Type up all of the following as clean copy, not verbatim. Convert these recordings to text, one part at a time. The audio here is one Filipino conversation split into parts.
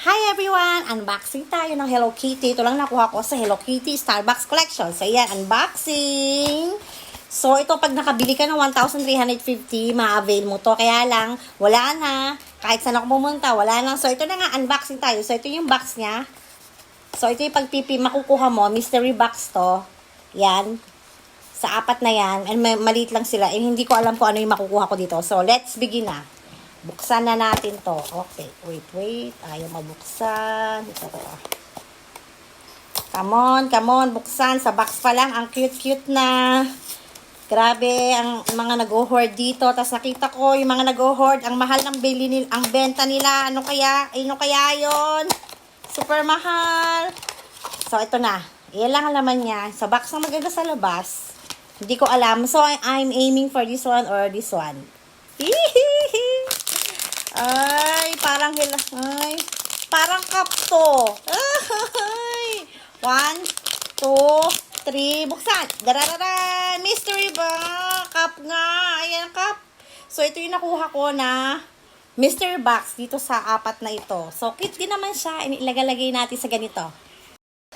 Hi everyone! Unboxing tayo ng Hello Kitty. Ito lang nakuha ko sa Hello Kitty Starbucks Collection. So yan, unboxing! So ito pag nakabili ka ng 1,350, ma-avail mo to. Kaya lang, wala na. Kahit saan ako pumunta, wala na. So ito na nga, unboxing tayo. So ito yung box niya. So ito yung pagpipi, makukuha mo. Mystery box to. Yan. Sa apat na yan. And maliit lang sila. And hindi ko alam kung ano yung makukuha ko dito. So let's begin na. Buksan na natin to. Okay. Wait. Ayaw mabuksan. Ito to. Come on. Buksan. Sa box pa lang. Ang cute na. Grabe. Ang mga nag-o-hoard dito. Tapos nakita ko yung mga nag-o-hoard. Ang mahal ng ang benta nila. Ano kaya yon? Super mahal. So, ito na. Iyan lang ang laman niya. Sa box na maganda sa labas. Hindi ko alam. So, I'm aiming for this one or this one. Hihihi. Ay, parang cup to. Ay, 1, 2, 3, buksan. Dararara, mystery box. Cup nga. Ayan, cup. So, ito yung nakuha ko na mystery box dito sa apat na ito. So, cute din naman siya. Ilagay natin sa ganito.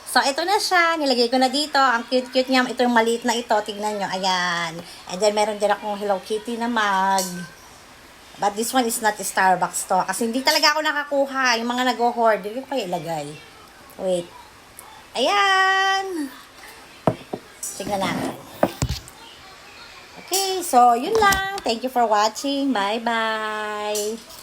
So, ito na siya. Nilagay ko na dito. Ang cute niya. Ito yung maliit na ito. Tingnan nyo. Ayan. And then, meron din akong Hello Kitty na mug. But this one is not a Starbucks to. Kasi hindi talaga ako nakakuha. Yung mga nag-o-hoard. Hindi ko kaya ilagay. Wait. Ayan. Tignan natin. Okay. So, yun lang. Thank you for watching. Bye-bye.